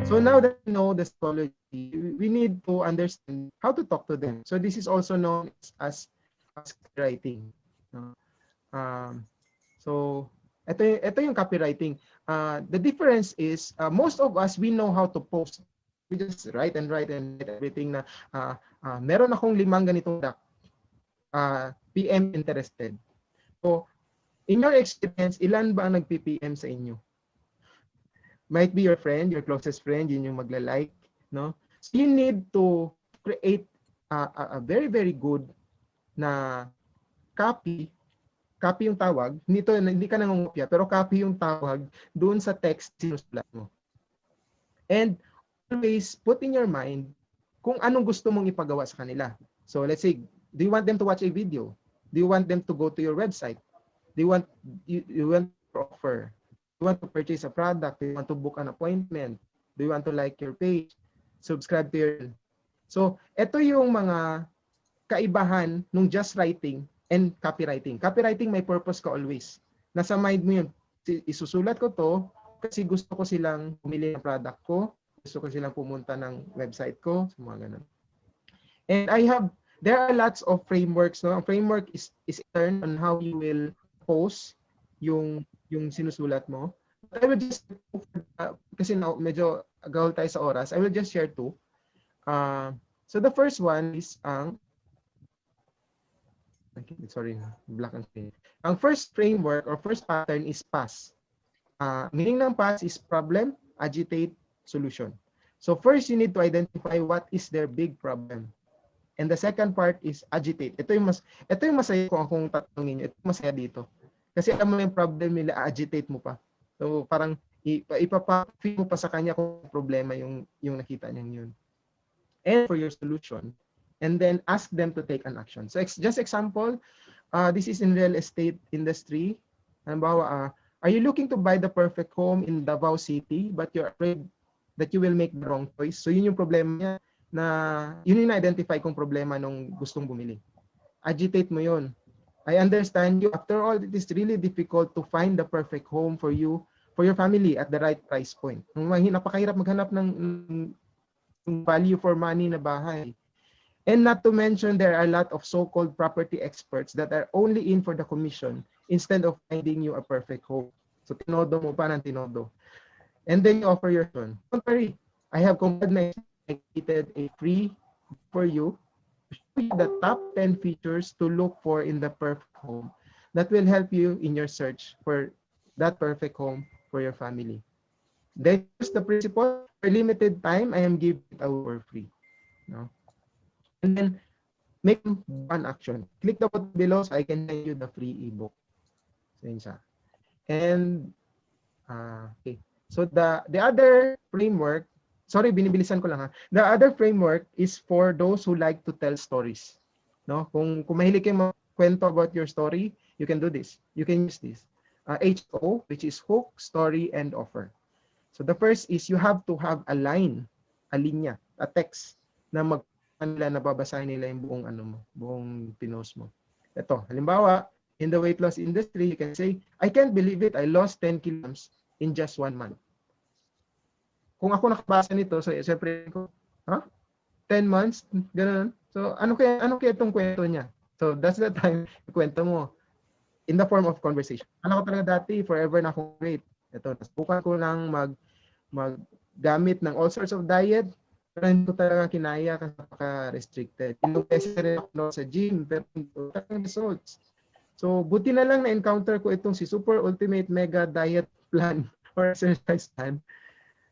So now that we know the psychology, we need to understand how to talk to them. So this is also known as copywriting. No? Um, so ito yung copywriting. The difference is most of us, we know how to post. We just write and write and write everything na meron akong 5 ganitong product. PM interested. So in your experience, ilan ba ang nagpi-PM sa inyo? Might be your friend, your closest friend, yun yung magla-like, no? So you need to create a very, very good na copy yung tawag. Hindi ka nangungopia, pero copy yung tawag doon sa text sinusulat mo. And always put in your mind kung anong gusto mong ipagawa sa kanila. So let's say, do you want them to watch a video? Do you want them to go to your website? Do you want to offer? Do you want to purchase a product? Do you want to book an appointment? Do you want to like your page? Subscribe to your... So, ito yung mga kaibahan nung just writing and copywriting. Copywriting, may purpose ka always. Nasa mind mo yun. Isusulat ko to kasi gusto ko silang pumili ng product ko. Gusto ko silang pumunta ng website ko. So, mga ganun. And there are lots of frameworks. No? Ang framework is turned on how you will post yung sinusulat mo. But I will just, kasi now medyo agawal tayo sa oras, I will just share two. So the first one is sorry, black and screen. Ang first framework or first pattern is PAS. Meaning ng PAS is problem, agitate, solution. So first, you need to identify what is their big problem. And the second part is agitate. Ito yung masaya kung akong tatanungin niyo. Ito masaya dito. Kasi alam mo yung problem nila, agitate mo pa. So parang ipapa-feel mo pa sa kanya kung problema yung nakita niya yun. And for your solution. And then ask them to take an action. So just example, this is in real estate industry. Halimbawa, are you looking to buy the perfect home in Davao City but you're afraid that you will make the wrong choice? So yun yung problema niya. Na yun yung na-identify kong problema nung gustong bumili. Agitate mo yun. I understand you. After all, it is really difficult to find the perfect home for you, for your family at the right price point. Napakahirap maghanap ng value for money na bahay. And not to mention, there are a lot of so-called property experts that are only in for the commission instead of finding you a perfect home. So tinodo mo pa ng tinodo. And then you offer your son. Don't worry. I have compared created a free for you to show you the top 10 features to look for in the perfect home that will help you in your search for that perfect home for your family. Then use the principle for limited time. I am giving it away for free. No? And then make one action. Click the button below so I can send you the free ebook. And okay. So the other framework. Sorry, binibilisan ko lang ha. The other framework is for those who like to tell stories. No? Kung mahilig kayo kwento about your story, you can do this. You can use this. HO, which is hook, story, and offer. So the first is you have to have a line, a linya, a text na nababasahin nila yung buong pinost mo. Ito, halimbawa, in the weight loss industry, you can say, I can't believe it, I lost 10 kilograms in just 1 month. Kung ako nakabasa nito, so siyempre ko, 10 months? Ganun. So, ano kaya itong kwento niya? So, that's the time kwento mo in the form of conversation. Ano ko talaga dati, forever na akong weight. Ito, nasubukan ko lang maggamit ng all sorts of diet, pero hindi ko talaga kinaya kasi napaka-restricted. Ilang beses rin ako sa gym, pero hindi ko talagang results. So, buti na lang na-encounter ko itong si Super Ultimate Mega Diet Plan or Exercise Plan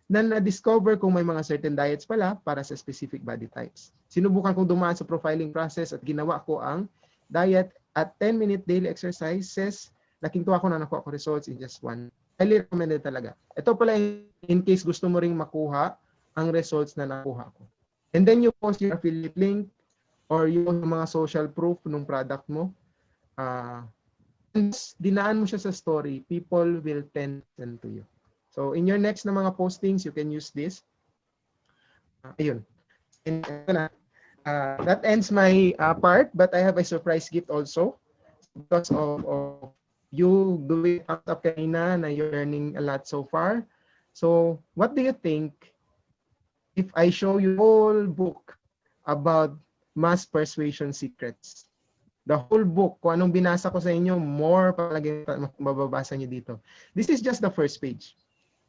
na na-discover kung may mga certain diets pala para sa specific body types. Sinubukan kong dumaan sa profiling process at ginawa ko ang diet at 10-minute daily exercises. Nakintuwa ko na nakuha ko results in just one. Highly recommended talaga. Ito pala in case gusto mo ring makuha ang results na nakuha ko. And then you post your affiliate link or yung mga social proof ng product mo. Dinaan mo siya sa story, people will tend to you. So in your next na mga postings, you can use this. Ayun. And, that ends my part, but I have a surprise gift also because of you doing thumbs up kanina na you're learning a lot so far. So what do you think if I show you whole book about mass persuasion secrets, the whole book, kung anong binasa ko sa inyo, more palagi mababasa nyo dito. This is just the first page.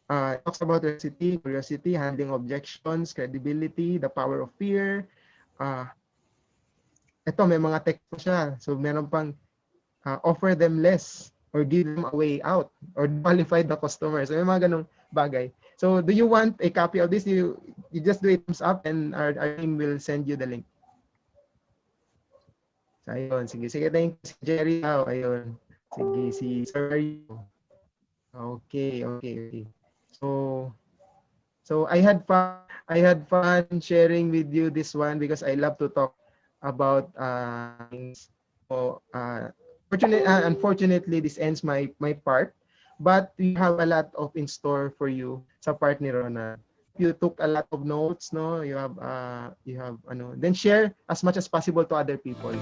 It talks about curiosity, handling objections, credibility, the power of fear. Ito, may mga text siya. So, meron pang offer them less or give them a way out or qualify the customer. So, may mga ganong bagay. So, do you want a copy of this? You just do a thumbs up and our team will send you the link. So, ayun. Sige, thank you. Si Jerry. Ayun. Sige, si Sir. Okay. So I had fun sharing with you this one because I love to talk about things. So, unfortunately, this ends my part, but we have a lot of in store for you sa part ni Rona. You took a lot of notes, no? You have then share as much as possible to other people.